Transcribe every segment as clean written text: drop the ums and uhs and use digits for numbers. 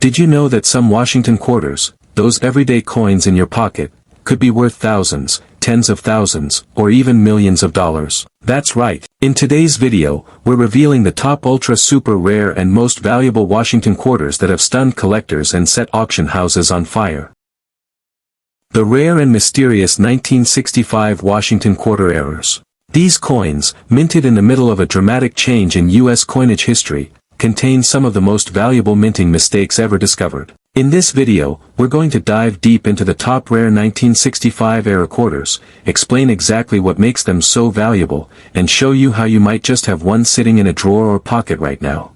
Did you know that some Washington quarters, those everyday coins in your pocket, could be worth thousands, tens of thousands, or even millions of dollars? That's right. In today's video, we're revealing the top ultra super rare and most valuable Washington quarters that have stunned collectors and set auction houses on fire. The rare and mysterious 1965 Washington quarter errors. These coins, minted in the middle of a dramatic change in U.S. coinage history, contain some of the most valuable minting mistakes ever discovered. In this video, we're going to dive deep into the top rare 1965 era quarters, explain exactly what makes them so valuable, and show you how you might just have one sitting in a drawer or pocket right now.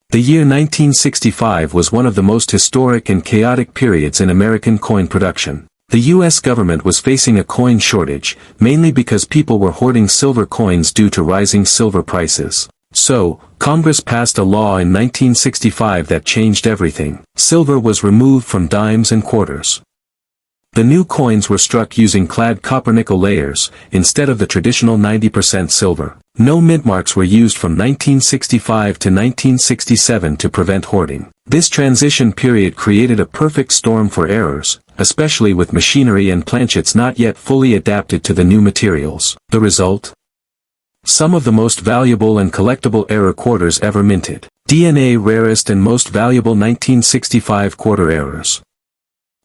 The year 1965 was one of the most historic and chaotic periods in American coin production. The U.S. government was facing a coin shortage, mainly because people were hoarding silver coins due to rising silver prices. So, Congress passed a law in 1965 that changed everything. Silver was removed from dimes and quarters. The new coins were struck using clad copper-nickel layers, instead of the traditional 90% silver. No mint marks were used from 1965 to 1967 to prevent hoarding. This transition period created a perfect storm for errors, especially with machinery and planchets not yet fully adapted to the new materials. The result? Some of the most valuable and collectible error quarters ever minted. DNA rarest and most valuable 1965 quarter errors.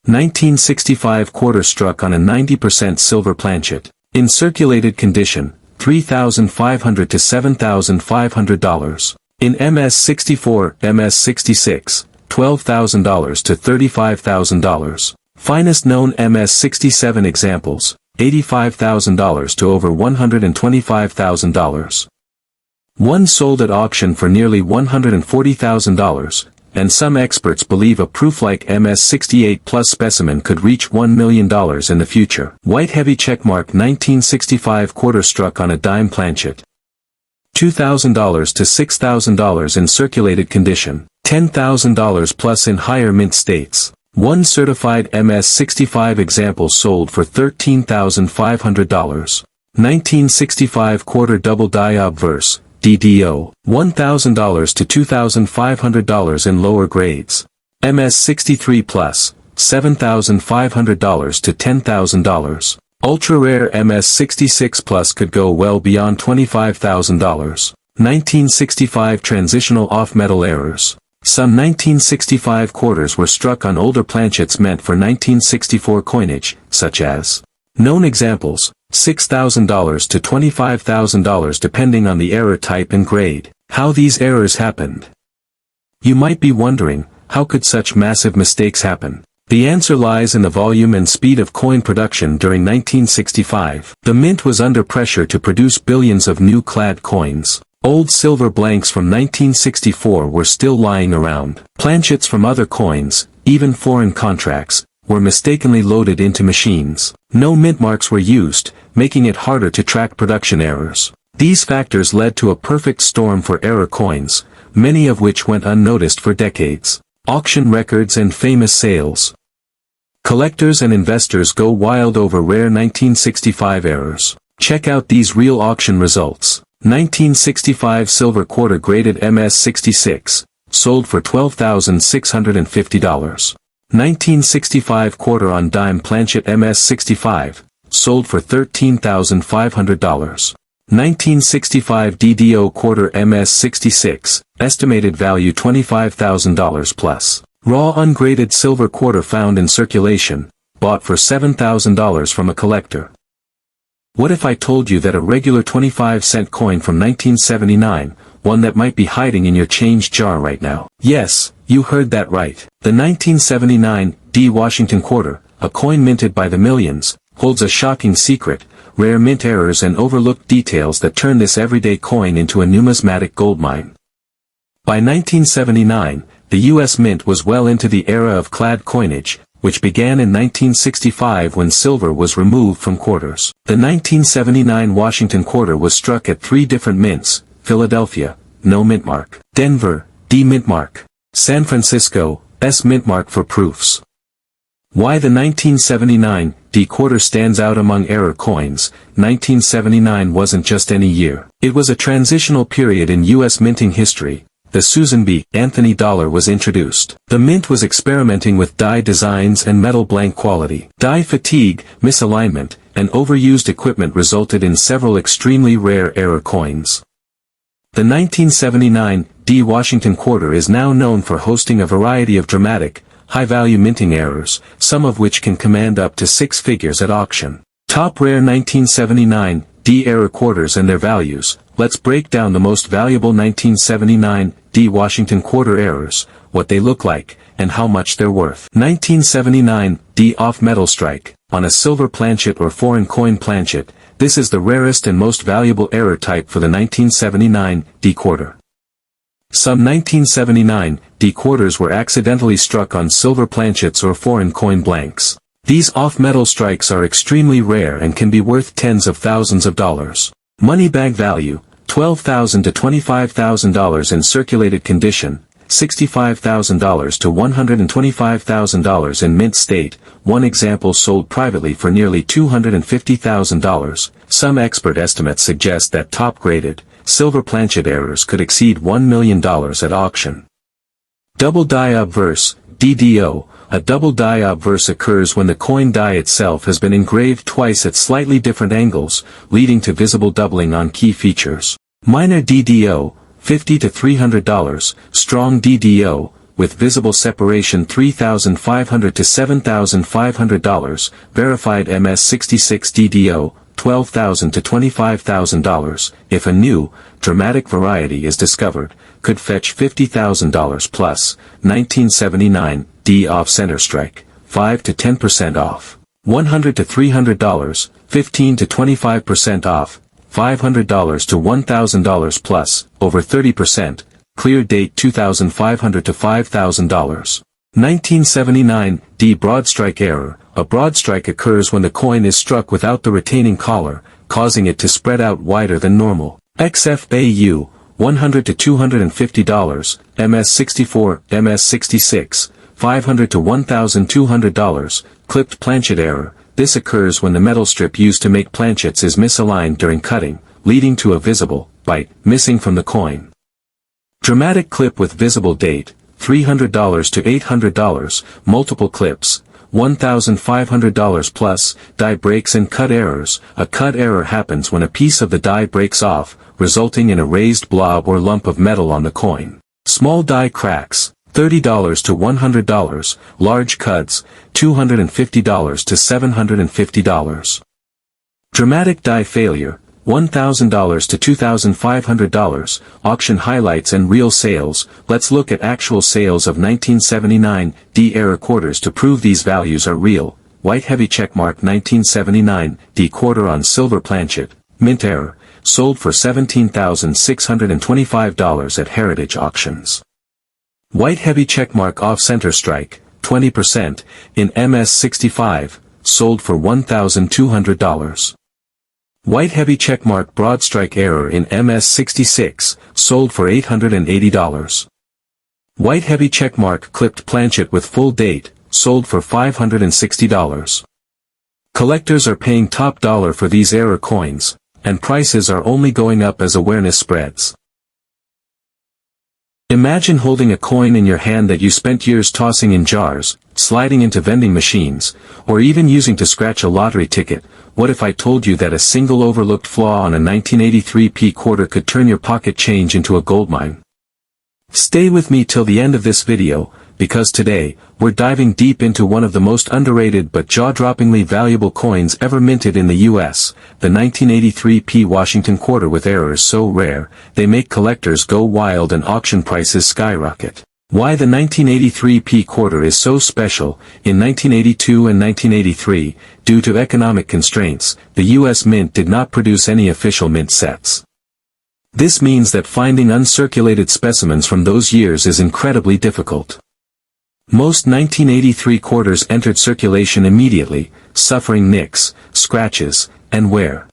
1965 quarter struck on a 90% silver planchet. In circulated condition, $3,500 to $7,500. In MS-64, MS-66, $12,000 to $35,000. Finest known MS-67 examples, $85,000 to over $125,000. One sold at auction for nearly $140,000, and some experts believe a proof-like MS-68 Plus specimen could reach $1 million in the future. White heavy checkmark 1965 quarter struck on a dime planchet. $2,000 to $6,000 in circulated condition, $10,000 plus in higher mint states. One certified MS-65 example sold for $13,500. 1965 quarter double die obverse, DDO, $1,000 to $2,500 in lower grades. MS-63 plus, $7,500 to $10,000. Ultra rare MS-66 plus could go well beyond $25,000. 1965 transitional off-metal errors. Some 1965 quarters were struck on older planchets meant for 1964 coinage, such as known examples, $6,000 to $25,000 depending on the error type and grade. How these errors happened? You might be wondering, how could such massive mistakes happen? The answer lies in the volume and speed of coin production during 1965. The mint was under pressure to produce billions of new clad coins. Old silver blanks from 1964 were still lying around. Planchets from other coins, even foreign contracts, were mistakenly loaded into machines. No mint marks were used, making it harder to track production errors. These factors led to a perfect storm for error coins, many of which went unnoticed for decades. Auction records and famous sales. Collectors and investors go wild over rare 1965 errors. Check out these real auction results. 1965 silver quarter graded MS-66, sold for $12,650. 1965 quarter on dime planchet MS-65, sold for $13,500. 1965 DDO quarter MS-66, estimated value $25,000 plus. Raw ungraded silver quarter found in circulation, bought for $7,000 from a collector. What if I told you that a regular 25-cent coin from 1979, one that might be hiding in your change jar right now? Yes, you heard that right. The 1979 D Washington quarter, a coin minted by the millions, holds a shocking secret, rare mint errors and overlooked details that turn this everyday coin into a numismatic goldmine. By 1979, the U.S. Mint was well into the era of clad coinage, which began in 1965 when silver was removed from quarters. The 1979 Washington quarter was struck at 3 different mints: Philadelphia, no mint mark; Denver, D mint mark; San Francisco, S mint mark for proofs. Why the 1979 D quarter stands out among error coins. 1979 wasn't just any year. It was a transitional period in U.S. minting history, the Susan B. Anthony dollar was introduced. The mint was experimenting with die designs and metal blank quality. Die fatigue, misalignment, and overused equipment resulted in several extremely rare error coins. The 1979 D Washington quarter is now known for hosting a variety of dramatic, high-value minting errors, some of which can command up to 6 figures at auction. Top rare 1979 D error quarters and their values. Let's break down the most valuable 1979 D Washington quarter errors, what they look like, and how much they're worth. 1979 D off metal strike. On a silver planchet or foreign coin planchet, this is the rarest and most valuable error type for the 1979 D quarter. Some 1979 D quarters were accidentally struck on silver planchets or foreign coin blanks. These off-metal strikes are extremely rare and can be worth tens of thousands of dollars. Money bag value, $12,000 to $25,000 in circulated condition, $65,000 to $125,000 in mint state. One example sold privately for nearly $250,000. Some expert estimates suggest that top-graded, silver planchet errors could exceed $1 million at auction. Double die obverse, DDO. A double die obverse occurs when the coin die itself has been engraved twice at slightly different angles, leading to visible doubling on key features. Minor DDO, $50 to $300, strong DDO, with visible separation $3,500 to $7,500, verified MS66 DDO, $12,000 to $25,000, if a new, dramatic variety is discovered, could fetch $50,000 plus. 1979 D off center strike, 5 to 10% off, $100 to $300, 15 to 25% off, $500 to $1,000 plus, over 30%, clear date $2,500 to $5,000. 1979 D broad strike error. A broad strike occurs when the coin is struck without the retaining collar, causing it to spread out wider than normal. XFAU, $100 to $250, MS64, MS66, $500 to $1,200, clipped planchet error. This occurs when the metal strip used to make planchets is misaligned during cutting, leading to a visible bite missing from the coin. Dramatic clip with visible date, $300 to $800, multiple clips, $1,500 plus. Die breaks and cut errors. A cut error happens when a piece of the die breaks off, resulting in a raised blob or lump of metal on the coin. Small die cracks, $30 to $100, large cuts, $250 to $750. Dramatic die failure, $1,000 to $2,500, auction highlights and real sales. Let's look at actual sales of 1979 D error quarters to prove these values are real. White heavy checkmark 1979 D quarter on silver planchet, mint error, sold for $17,625 at Heritage Auctions. White heavy checkmark off-center strike, 20%, in MS65, sold for $1,200. White heavy checkmark broad strike error in MS66, sold for $880. White heavy checkmark clipped planchet with full date, sold for $560. Collectors are paying top dollar for these error coins, and prices are only going up as awareness spreads. Imagine holding a coin in your hand that you spent years tossing in jars, sliding into vending machines, or even using to scratch a lottery ticket. What if I told you that a single overlooked flaw on a 1983 P quarter could turn your pocket change into a goldmine? Stay with me till the end of this video, because today, we're diving deep into one of the most underrated but jaw-droppingly valuable coins ever minted in the US, the 1983 P Washington quarter with errors so rare, they make collectors go wild and auction prices skyrocket. Why the 1983 P quarter is so special. In 1982 and 1983, due to economic constraints, the US Mint did not produce any official mint sets. This means that finding uncirculated specimens from those years is incredibly difficult. Most 1983 quarters entered circulation immediately, suffering nicks, scratches, and wear.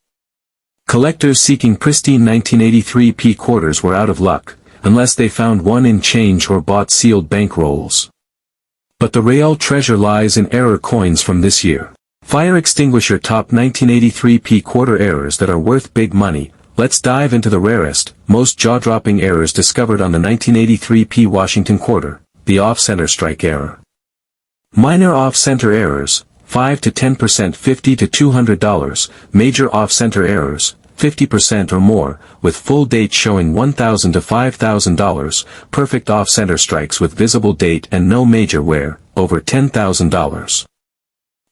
Collectors seeking pristine 1983 P quarters were out of luck, unless they found one in change or bought sealed bank rolls. But the real treasure lies in error coins from this year. Fire extinguisher top 1983 P quarter errors that are worth big money. let's dive into the rarest, most jaw-dropping errors discovered on the 1983 P. Washington quarter, the off-center strike error. Minor off-center errors, 5 to 10%, $50 to $200, major off-center errors, 50% or more, with full date showing $1,000 to $5,000, perfect off-center strikes with visible date and no major wear, over $10,000.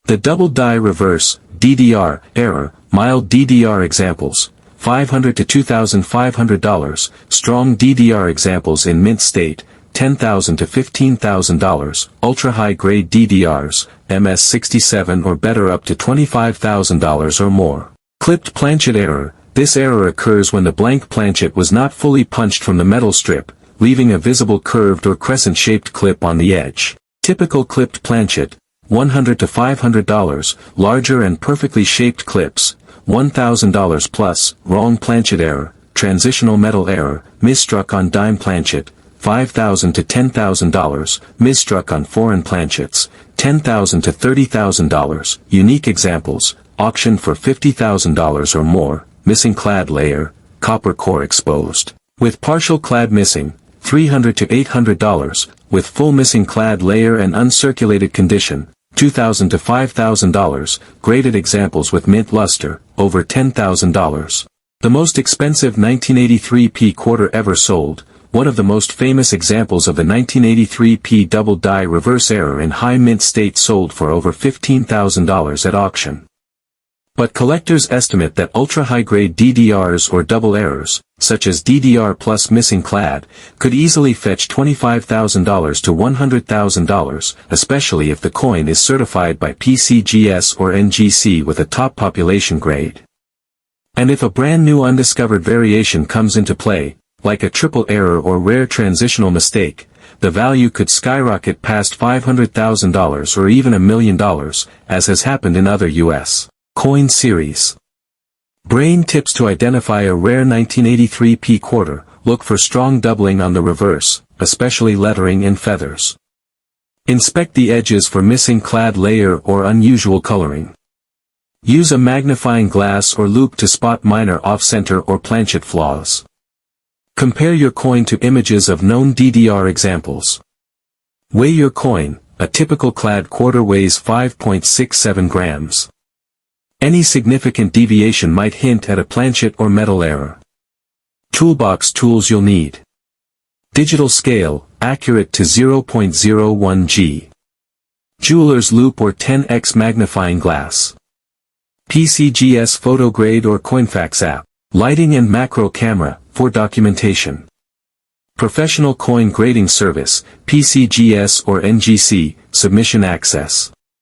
The double die reverse, DDR, error, mild DDR examples, $500 to $2,500, strong DDR examples in mint state, $10,000 to $15,000, ultra-high grade DDRs, MS67 or better up to $25,000 or more. Clipped planchet error, this error occurs when the blank planchet was not fully punched from the metal strip, leaving a visible curved or crescent-shaped clip on the edge. Typical clipped planchet, $100 to $500, larger and perfectly shaped clips, $1,000 plus, wrong planchet error, transitional metal error, misstruck on dime planchet, $5,000 to $10,000, misstruck on foreign planchets, $10,000 to $30,000, unique examples, auction for $50,000 or more, missing clad layer, copper core exposed, with partial clad missing, $300 to $800, with full missing clad layer and uncirculated condition, $2,000 to $5,000, graded examples with mint luster, over $10,000. The most expensive 1983 P quarter ever sold, one of the most famous examples of the 1983 P double die reverse error in high mint state sold for over $15,000 at auction. But collectors estimate that ultra-high-grade DDRs or double errors, such as DDR plus missing clad, could easily fetch $25,000 to $100,000, especially if the coin is certified by PCGS or NGC with a top population grade. And if a brand new undiscovered variation comes into play, like a triple error or rare transitional mistake, the value could skyrocket past $500,000 or even $1 million, as has happened in other U.S. coin series. Brain tips to identify a rare 1983 P quarter: look for strong doubling on the reverse, especially lettering and feathers. Inspect the edges for missing clad layer or unusual coloring. Use a magnifying glass or loupe to spot minor off-center or planchet flaws. Compare your coin to images of known DDR examples. Weigh your coin. A typical clad quarter weighs 5.67 grams. Any significant deviation might hint at a planchet or metal error. Toolbox tools you'll need: digital scale, accurate to 0.01 G. Jeweler's loupe or 10x magnifying glass. PCGS PhotoGrade or Coinfax app. Lighting and macro camera, for documentation. Professional coin grading service, PCGS or NGC, submission access.